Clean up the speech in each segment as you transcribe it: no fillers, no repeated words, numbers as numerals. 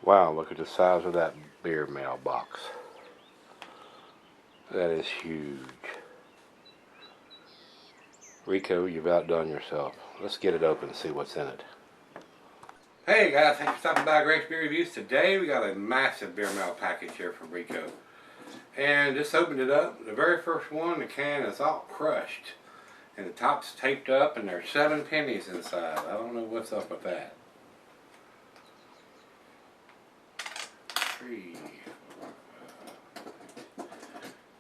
Wow, look at the size of that beer mailbox. That is huge. Rico, you've outdone yourself. Let's get it open and see what's in it. Hey guys, thanks for stopping by Greg's Beer Reviews. Today we got a massive beer mail package here from Rico. And just opened it up. The very first one, the can is all crushed. And the top's taped up and there's 7 pennies inside. I don't know what's up with that. 3, 4, 5,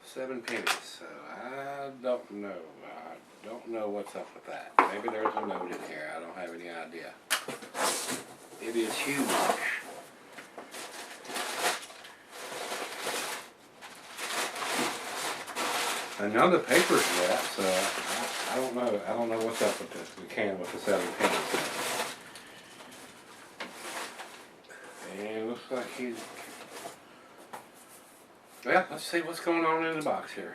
7 pennies. So I don't know. I don't know what's up with that. Maybe there's a note in here. I don't have any idea. It is huge. And none of the paper's wet, so I don't know. I don't know what's up with this. The can with the 7 pennies. And it looks like he's. Well, let's see what's going on in the box here.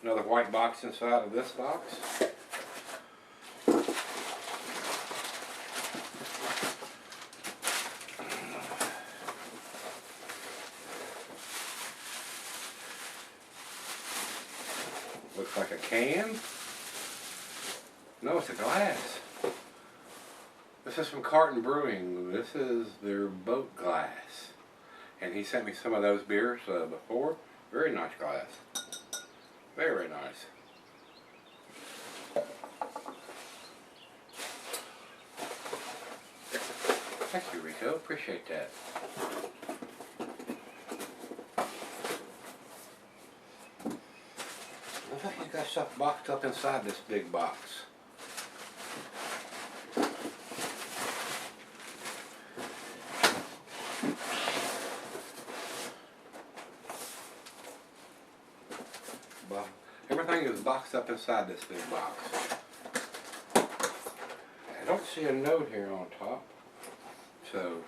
Another white box inside of this box. Looks like a can. No, it's a glass. This is from Carton Brewing. This is their boat glass. And he sent me some of those beers before. Very nice glass. Very, very nice. Thank you, Rico. Appreciate that. Looks like he's got stuff boxed up inside this big box. Everything is boxed up inside this big box. I don't see a note here on top, so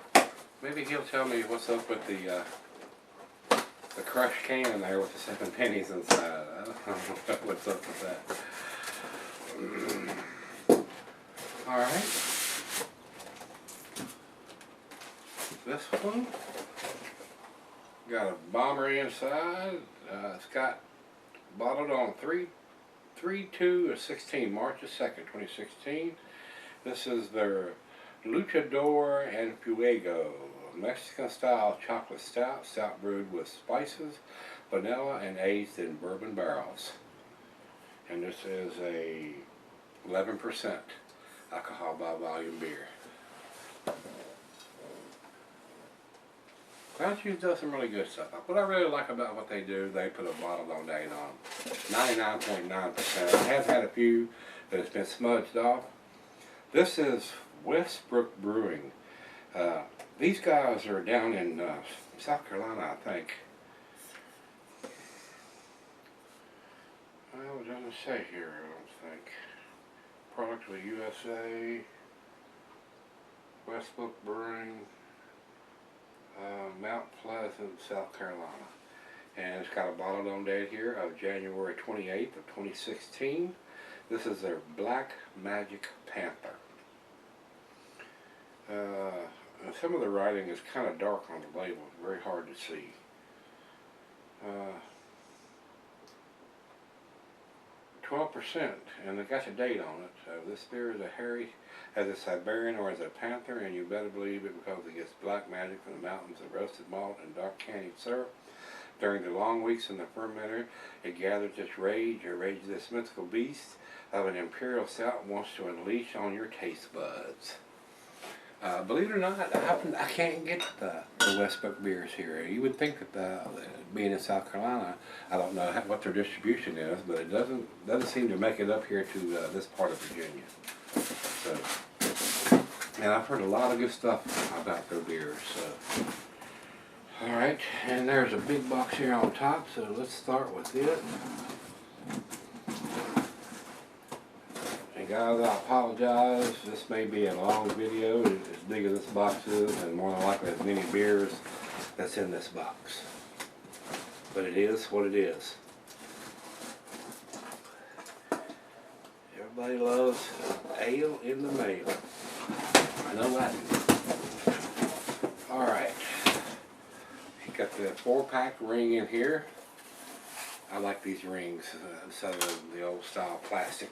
maybe he'll tell me what's up with the crushed can there with the 7 pennies inside. I don't know what's up with that. Alright. This one got a bomber inside. It's got bottled on 3/2/16, March 2nd, 2016. This is their Luchador and Fuego, Mexican style chocolate stout, stout brewed with spices, vanilla, and aged in bourbon barrels. And this is a 11% alcohol by volume beer. Clown's does some really good stuff. What I really like about what they do, they put a bottle on date on them. 99.9%. I have had a few that has been smudged off. This is Westbrook Brewing. These guys are down in South Carolina, I think. Well, it doesn't say here, I don't think. Product of the USA. Westbrook Brewing. Mount Pleasant, South Carolina. And it's got a bottle on date here of January 28th of 2016. This is their Black Magic Panther. And some of the writing is kind of dark on the label, very hard to see. 12%, and they got the date on it. So this beer is as a Siberian or as a Panther, and you better believe it because it gets black magic from the mountains of roasted malt and dark candied syrup. During the long weeks in the fermenter, it gathers its rage, or rage this mythical beast of an imperial stout wants to unleash on your taste buds. Believe it or not, I can't get the Westbrook beers here. You would think that being in South Carolina, I don't know what their distribution is, but it doesn't seem to make it up here to this part of Virginia. So, and I've heard a lot of good stuff about their beers. So. All right, and there's a big box here on top. So let's start with it. And guys, I apologize. This may be a long video, as big as this box is, and more than likely as many beers that's in this box. But it is what it is. Everybody loves ale in the mail. I know Latin. Alright. Got the 4-pack ring in here. I like these rings instead of the old style plastic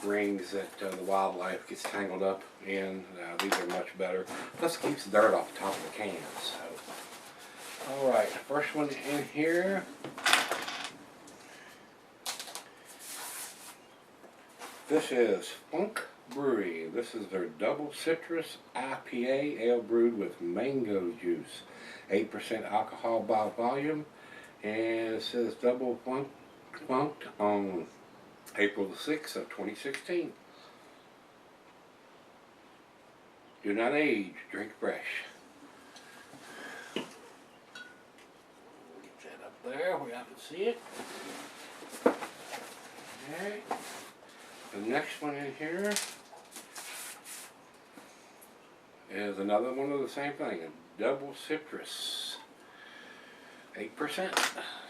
rings that the wildlife gets tangled up in. These are much better. Plus it keeps the dirt off the top of the cans. So. Alright, first one in here. This is Funk Brewery. This is their double citrus IPA ale brewed with mango juice. 8% alcohol by volume, and it says double funked on April the 6th of 2016. Do not age, drink fresh. Get that up there where I can see it. Alright. The next one in here is another one of the same thing, a double citrus, 8%.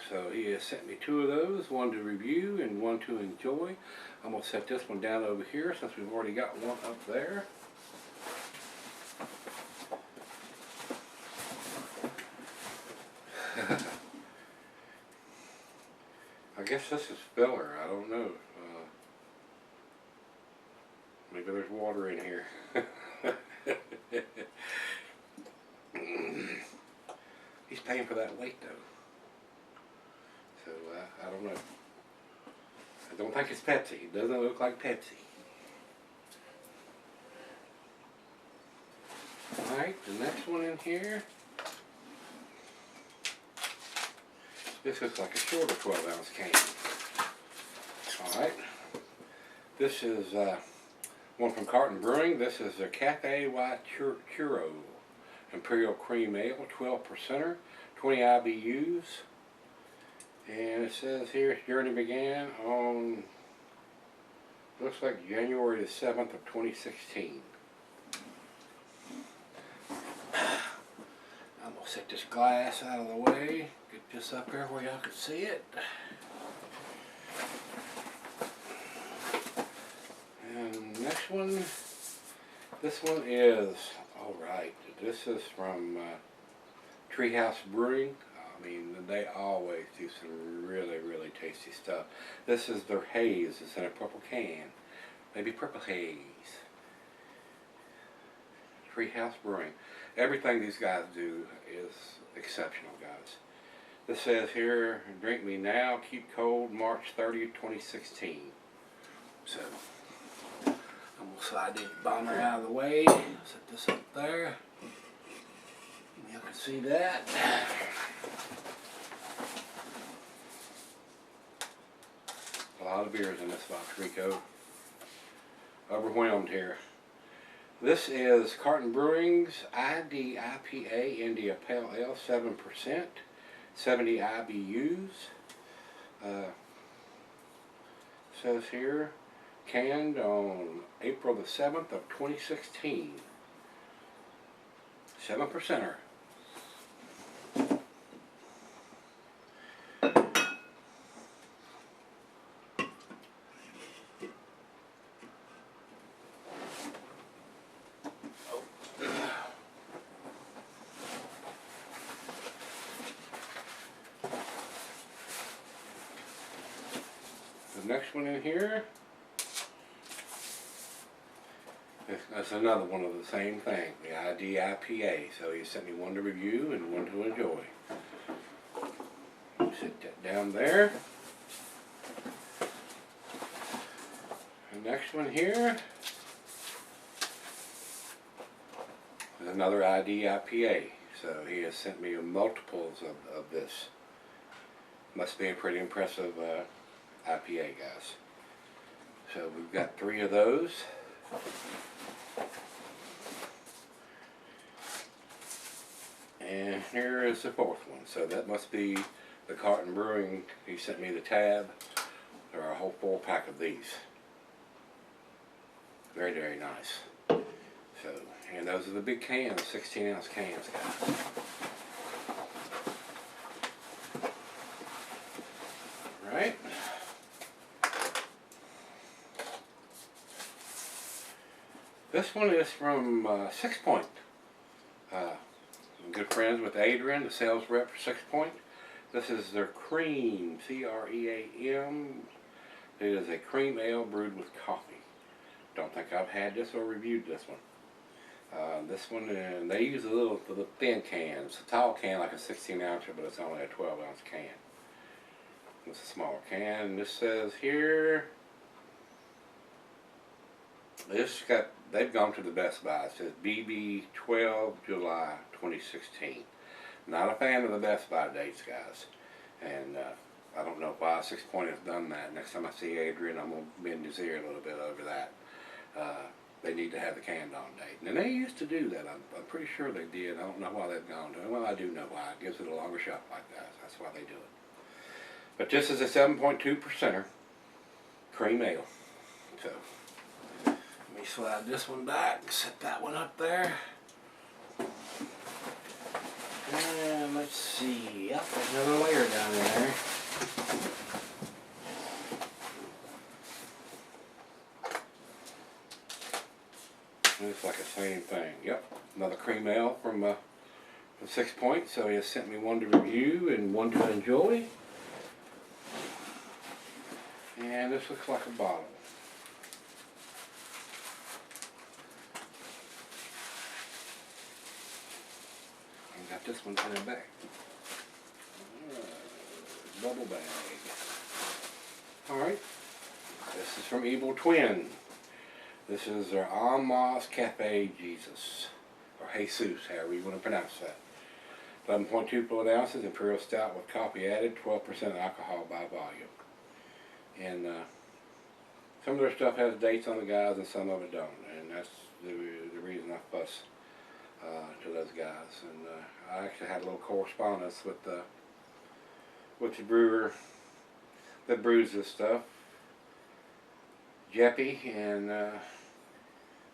So he has sent me 2 of those, one to review and one to enjoy. I'm going to set this one down over here since we've already got one up there. I guess this is filler, I don't know. Maybe there's water in here. He's paying for that weight though. So I don't know. I don't think it's Pepsi. It doesn't look like Pepsi. Alright, the next one in here. This looks like a shorter 12-ounce can. Alright. This is one from Carton Brewing. This is a Cafe Y Churro Imperial Cream Ale, 12%er, 20 IBUs. And it says here its journey began on, looks like January the 7th of 2016. I'm going to set this glass out of the way, get this up here where y'all can see it. And next one, this one is, alright, this is from Treehouse Brewing. I mean, they always do some really, really tasty stuff. This is their haze. It's in a purple can. Maybe purple haze. Treehouse Brewing. Everything these guys do is exceptional, guys. This says here, drink me now, keep cold, March 30th, 2016. So, I'm going to slide this bomber out of the way. Set this up there. You can see that. A lot of beers in this box, Rico. Overwhelmed here. This is Carton Brewing's ID IPA India Pale Ale, 7%, 70 IBUs. Says here, canned on April the 7th of 2016. 7%er. The next one in here, that's another one of the same thing, the ID IPA. So he sent me one to review and one to enjoy. Sit that down there. The next one here is another ID IPA. So he has sent me multiples of this. Must be a pretty impressive IPA, guys. So we've got 3 of those. And here is the 4th one. So that must be the Carton Brewing. He sent me the tab. There are a whole 4-pack of these. Very, very nice. So, and those are the big cans, 16-ounce cans, guys. Alright. This one is from 6 Point. I'm good friends with Adrian, the sales rep for 6 Point. This is their cream, C-R-E-A-M. It is a cream ale brewed with coffee. Don't think I've had this or reviewed this one. This one, and they use the thin cans. It's a tall can, like a 16 ouncer, but it's only a 12 ounce can. It's a smaller can. And this says here, they've gone to the Best Buy. It says BB 12 July 2016. Not a fan of the Best Buy dates, guys. And I don't know why 6 Point has done that. Next time I see Adrian, I'm going to bend his ear a little bit over that. They need to have the canned on date. And they used to do that. I'm pretty sure they did. I don't know why they've gone to it. Well, I do know why. It gives it a longer shelf life, guys. That's why they do it. But this is a 7.2% cream ale. So, let me slide this one back, set that one up there. And let's see, yep, there's another layer down in there. Looks like the same thing. Yep, another cream ale from 6 Point. So he has sent me one to review and one to enjoy. And this looks like a bottle. I got this one in the back. Bubble bag. Alright. This is from Evil Twin. This is their Almas Cafe Jesus. Or Jesus, however you want to pronounce that. 11.2 fluid ounces, Imperial Stout with coffee added, 12% alcohol by volume. And some of their stuff has dates on the guys and some of it don't. And that's the reason I fuss to those guys. And I actually had a little correspondence with the brewer that brews this stuff, Jeppy, and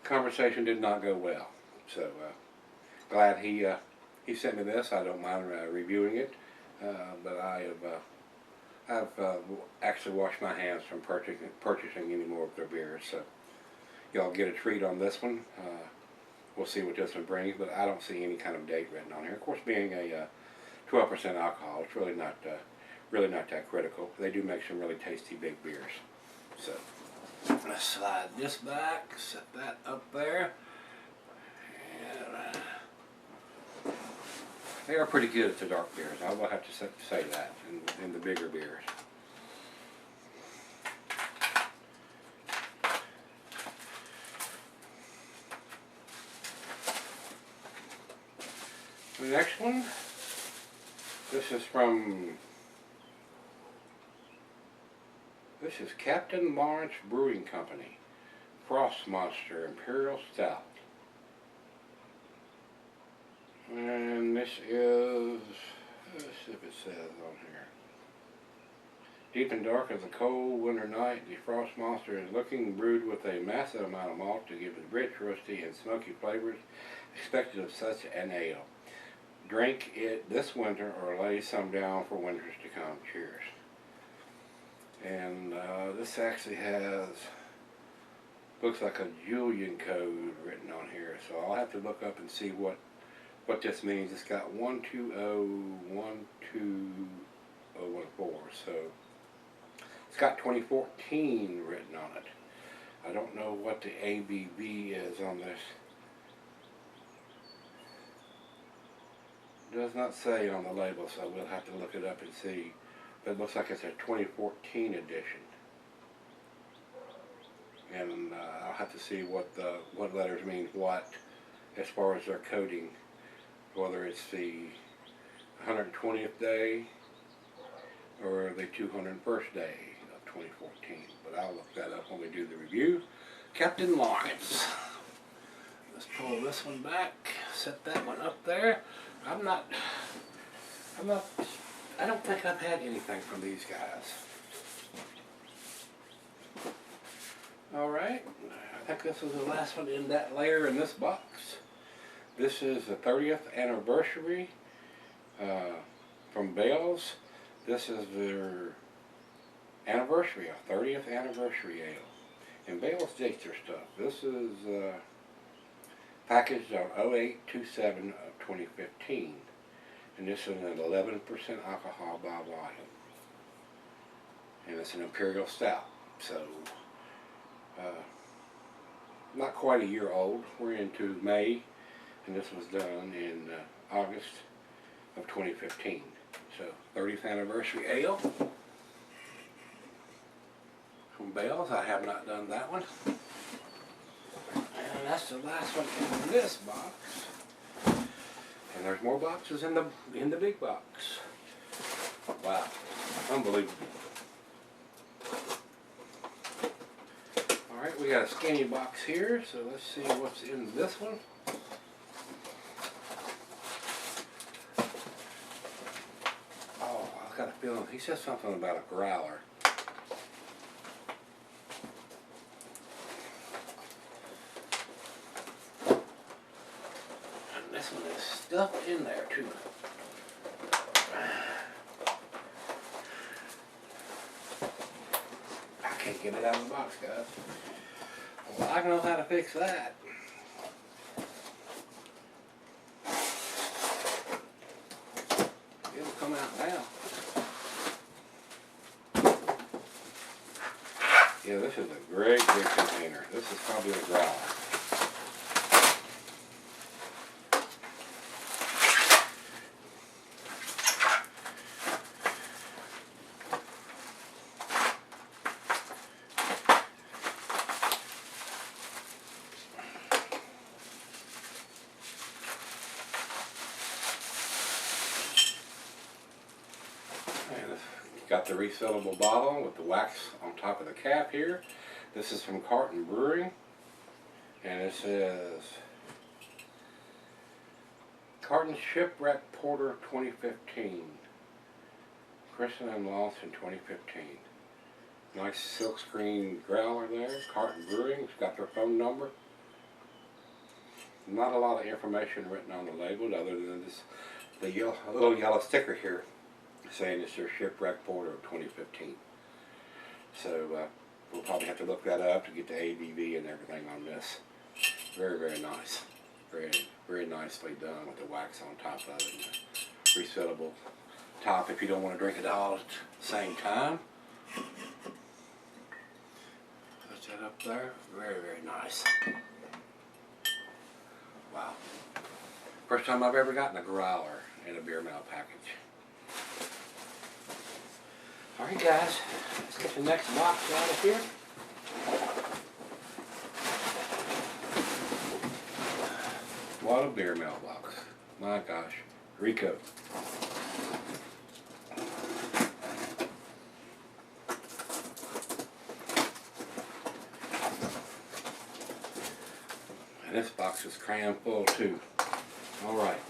conversation did not go well. So glad he sent me this. I don't mind reviewing it, but I've actually washed my hands from purchasing any more of their beers. So y'all get a treat on this one. We'll see what this one brings, but I don't see any kind of date written on here. Of course, being a 12% alcohol, it's really not that critical. They do make some really tasty big beers. So let's slide this back, set that up there. And, they are pretty good at the dark beers. I will have to say that in the bigger beers. The next one, this is Captain Lawrence Brewing Company, Frost Monster Imperial Stout. And this is, let's see if it says on here. Deep and dark as a cold winter night, the Frost Monster is looking brewed with a massive amount of malt to give it rich, rusty, and smoky flavors expected of such an ale. Drink it this winter or lay some down for winters to come. Cheers. And this actually has, looks like a Julian code written on here, so I'll have to look up and see what this means. It's got 1201214, so it's got 2014 written on it. I don't know what the ABV is on this. It does not say on the label, so we'll have to look it up and see. But it looks like it's a 2014 edition. And I'll have to see what letters mean what as far as their coding. Whether it's the 120th day or the 201st day of 2014. But I'll look that up when we do the review. Captain Lawrence. Let's pull this one back, set that one up there. I don't think I've had anything from these guys. Alright, I think this was the last one in that layer in this box. This is the 30th anniversary from Bell's. This is their anniversary, a 30th anniversary ale. And Bell's dates their stuff. This is Packaged on 08/27 of 2015. And this is an 11% alcohol by volume. And it's an Imperial Stout. So, not quite a year old. We're into May, and this was done in August of 2015. So, 30th anniversary ale from Bell's. I have not done that one. And that's the last one in this box. And there's more boxes in the big box. Wow, unbelievable. All right, we got a skinny box here, so let's see what's in this one. Oh, I've got a feeling he said something about a growler. And this one is stuffed in there too. I can't get it out of the box, guys. Well, I know how to fix that. It'll come out now. Yeah, this is a great big container. This is probably a growler. Got the refillable bottle with the wax on top of the cap here. This is from Carton Brewing, and it says Carton Shipwreck Porter 2015, christened and launched in 2015. Nice silkscreen growler there. Carton Brewing. It's got their phone number. Not a lot of information written on the label other than this, the little yellow sticker here, saying it's their Shipwreck Porter of 2015. So we'll probably have to look that up to get the ABV and everything on this. Very, very nice. Very, very nicely done with the wax on top of it and the refillable top if you don't want to drink it all at the same time. Put that up there. Very, very nice. Wow. First time I've ever gotten a growler in a beer mail package. Alright guys, let's get the next box out of here. What a beer mailbox. My gosh. Rico. And this box is crammed full too. Alright.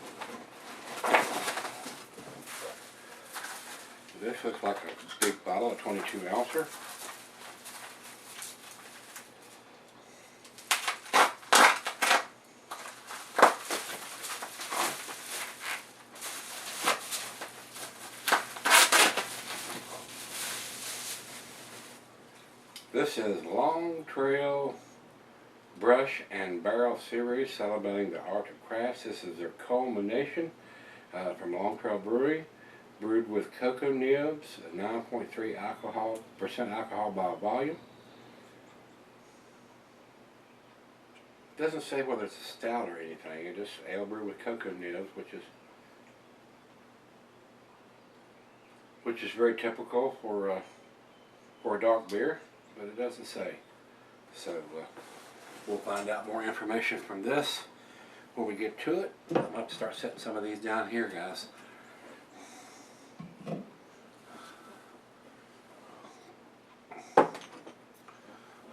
This looks like a big bottle, a 22 ouncer. This is Long Trail Brush and Barrel Series, celebrating the art of crafts. This is their culmination from Long Trail Brewery. Brewed with cocoa nibs, 9.3% alcohol by volume. Doesn't say whether it's a stout or anything. It just ale brewed with cocoa nibs, which is very typical for a dark beer, but it doesn't say. So we'll find out more information from this when we get to it. I'm going to have to start setting some of these down here, guys.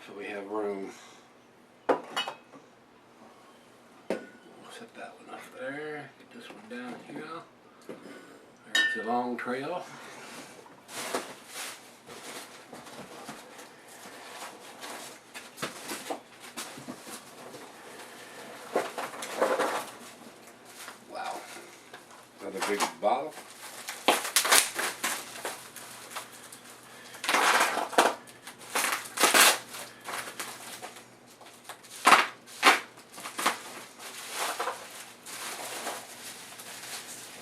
So we have room. We'll set that one up there. Get this one down here. There's the Long Trail. Wow. Another big bottle.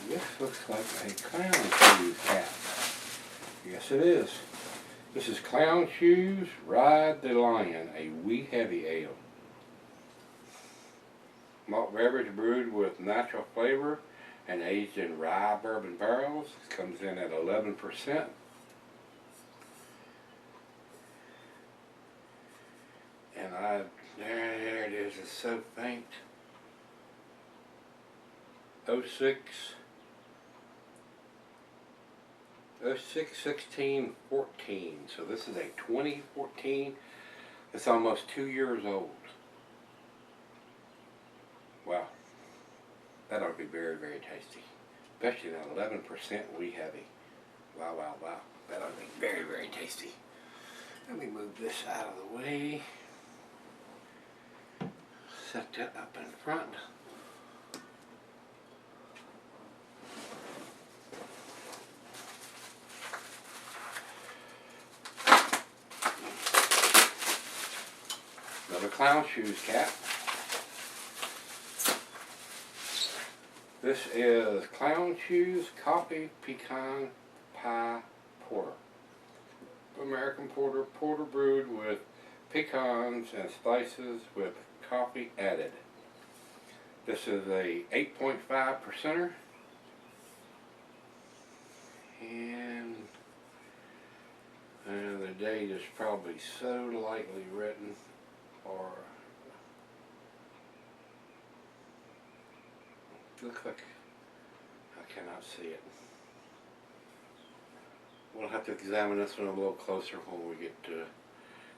This looks like a clown shoes cap. Yes, it is. This is Clown Shoes Ride the Lion, a wee heavy ale. Malt beverage brewed with natural flavor and aged in rye bourbon barrels. It comes in at 11%. And there it is, it's so faint. 06/16/14. So this is a 2014. It's almost 2 years old. Wow. That ought to be very, very tasty. Especially that 11% wee heavy. Wow, wow, wow. That ought to be very, very tasty. Let me move this out of the way. Set that up in front. Another Clown Shoes cap. This is Clown Shoes Coffee Pecan Pie Porter. American porter, porter brewed with pecans and spices with coffee added. This is a 8.5%er. And the date is probably so lightly written, or looks like I cannot see it. We'll have to examine this one a little closer when we get to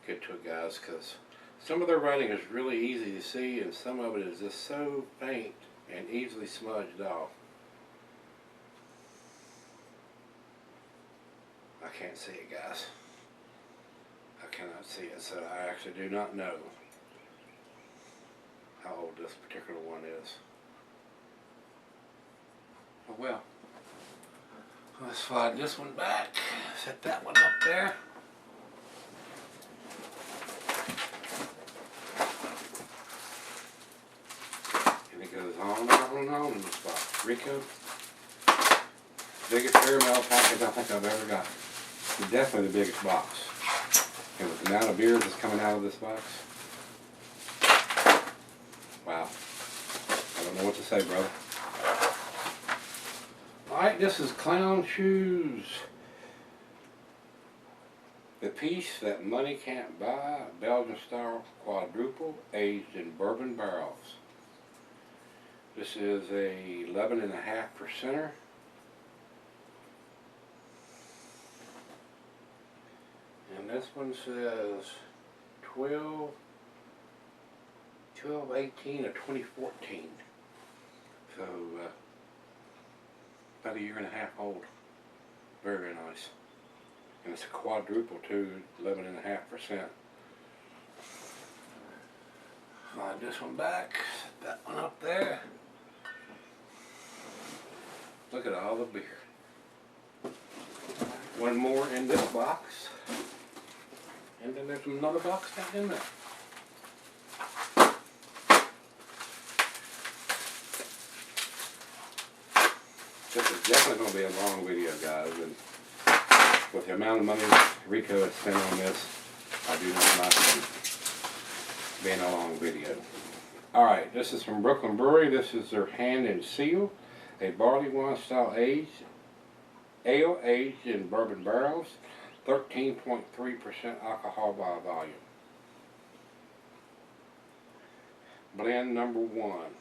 it, guys, because some of their writing is really easy to see and some of it is just so faint and easily smudged off. I can't see it, guys. I cannot see it, so I actually do not know how old this particular one is. Oh well. Let's slide this one back, set that one up there. And it goes on and on and on in this box. Rico, biggest caramel package I think I've ever got. It's definitely the biggest box. And with the amount of beers that's coming out of this box, wow. I don't know what to say, brother. Alright, this is Clown Shoes. The piece that money can't buy, Belgian style quadruple, aged in bourbon barrels. This is a 11.5%er. And this one says 12/18 of 2014. So, about a year and a half old. Very, very nice. And it's a quadruple too, 11.5%. Slide this one back, set that one up there. Look at all the beer. One more in this box. And then there's another box down in there. This is definitely going to be a long video, guys, and with the amount of money Rico has spent on this, I do not like it being a long video. Alright, this is from Brooklyn Brewery. This is their Hand and Seal, a barley wine style ale aged in bourbon barrels, 13.3% alcohol by volume. Blend number 1.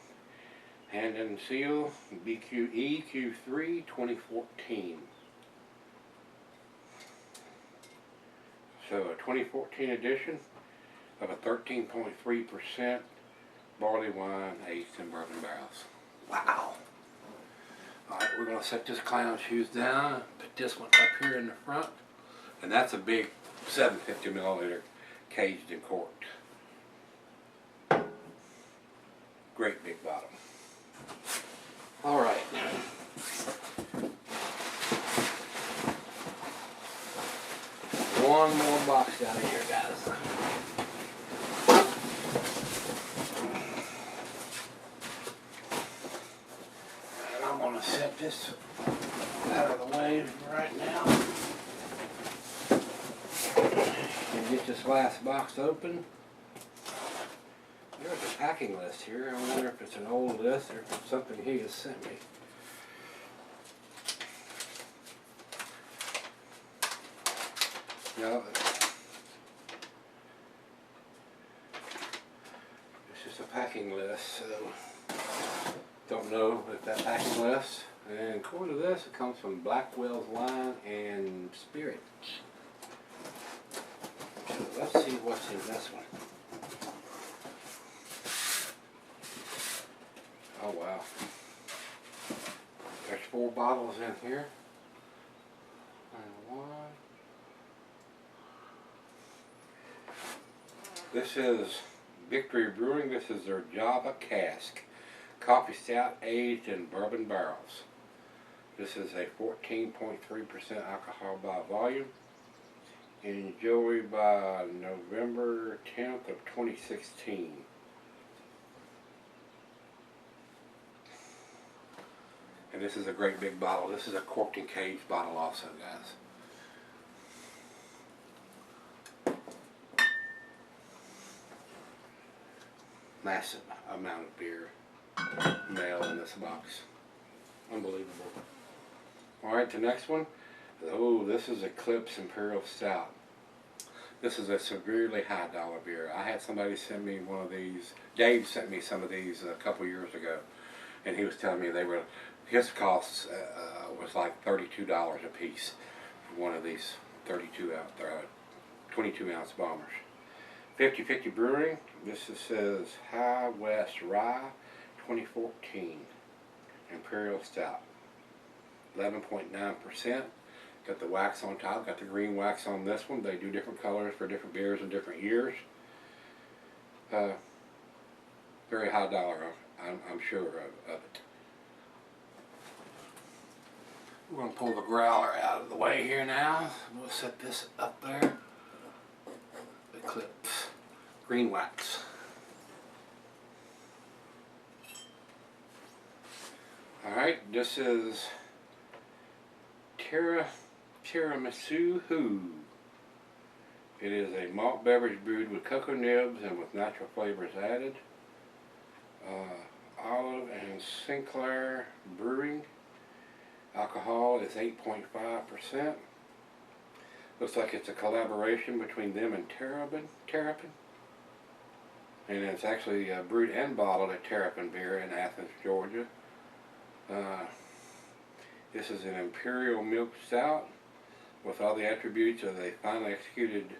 Hand and Seal BQE Q3 2014. So a 2014 edition of a 13.3% barley wine aged in bourbon barrels. Wow. Alright, we're going to set this Clown Shoes down, put this one up here in the front, and that's a big 750 milliliter caged and corked. Great big bottom. Alright. One more box out of here, guys. And I'm going to set set this out of the way right now and get this last box open. There's a packing list here. I wonder if it's an old list or if it's something he has sent me. No, it's just a packing list, so don't know if that packing list. And according to this, it comes from Blackwell's Wine and Spirits. So let's see what's in this one. Oh wow. There's 4 bottles in here. And 1. This is Victory Brewing. This is their Java Cask Coffee Stout aged in bourbon barrels. This is a 14.3% alcohol by volume. Enjoy by November 10th of 2016. And this is a great big bottle. This is a corked and caged bottle also, guys. Massive amount of beer mail in this box. Unbelievable. Alright, the next one. Oh, this is Eclipse Imperial Stout. This is a severely high dollar beer. I had somebody send me one of these. Dave sent me some of these a couple years ago. And he was telling me they were, his costs was like $32 a piece for one of these 22 ounce bombers. 50/50 Brewing. This says High West Rye 2014 Imperial Stout. 11.9%. Got the wax on top. Got the green wax on this one. They do different colors for different beers and different years. Very high dollar, I'm sure of it. We're going to pull the growler out of the way here now. We'll set this up there. Eclipse. Green wax. Alright, this is Tiramisu Who. It is a malt beverage brewed with cocoa nibs and with natural flavors added. Olive and Sinclair Brewing. Alcohol is 8.5%. Looks like it's a collaboration between them and Terrapin. And it's actually brewed and bottled at Terrapin Beer in Athens, Georgia. This is an Imperial Milk Stout with all the attributes of a finely executed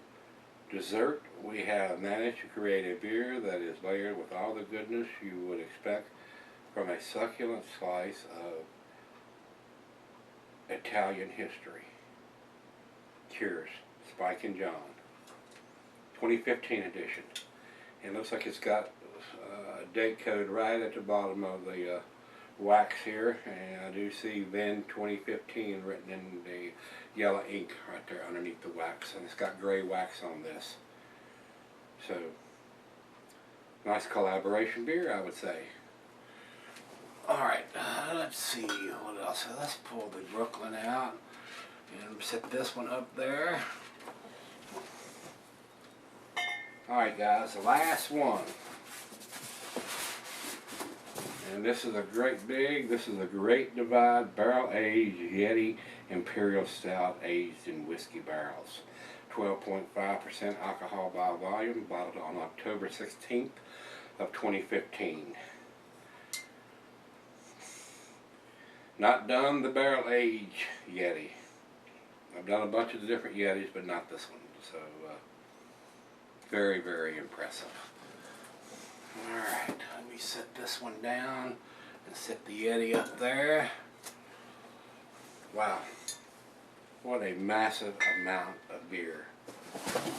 dessert. We have managed to create a beer that is layered with all the goodness you would expect from a succulent slice of Italian history. Cheers, Spike and John. 2015 edition. And it looks like it's got a date code right at the bottom of the wax here, and I do see then 2015 written in the yellow ink right there underneath the wax, and it's got gray wax on this. So, nice collaboration beer, I would say. Alright, let's see what else. Let's pull the Brooklyn out and set this one up there. Alright guys, the last one. And this is a great Divide Barrel Aged Yeti Imperial Stout aged in whiskey barrels. 12.5% alcohol by volume, bottled on October 16th of 2015. Not done the barrel age Yeti. I've done a bunch of the different Yetis, but not this one. So, very, very impressive. Alright, let me set this one down and set the Yeti up there. Wow. What a massive amount of beer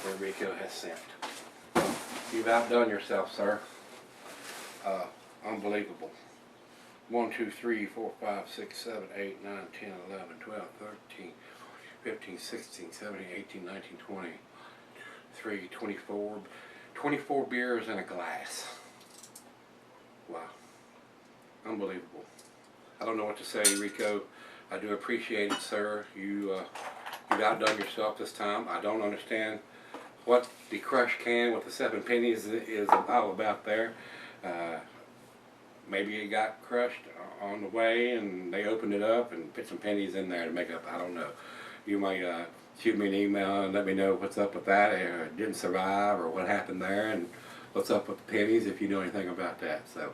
that Rico has sent. You've outdone yourself, sir. Unbelievable. 1, 2, 3, 4, 5, 6, 7, 8, 9, 10, 11, 12, 13, 15, 16, 17, 18, 19, 20, 24 beers in a glass. Wow. Unbelievable. I don't know what to say, Rico. I do appreciate it, sir. You've outdone yourself this time. I don't understand what the crush can with the 7 pennies is all about there. Maybe it got crushed on the way and they opened it up and put some pennies in there to make up. I don't know. You might shoot me an email and let me know what's up with that, or it didn't survive, or what happened there, and what's up with the pennies if you know anything about that. So,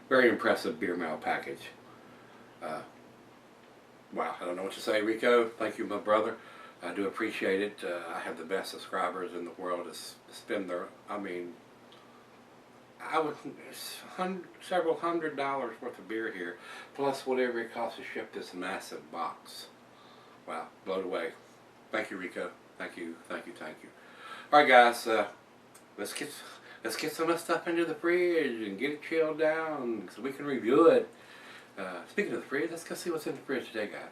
very impressive beer mail package. Wow, I don't know what to say, Rico. Thank you, my brother. I do appreciate it. I have the best subscribers in the world to spend their, I mean, I would, several $100s worth of beer here, plus whatever it costs to ship this massive box. Wow, blown away. Thank you, Rico. Thank you, thank you, thank you. All right, guys, let's get some of this stuff into the fridge and get it chilled down so we can review it. Speaking of the fridge, let's go see what's in the fridge today, guys.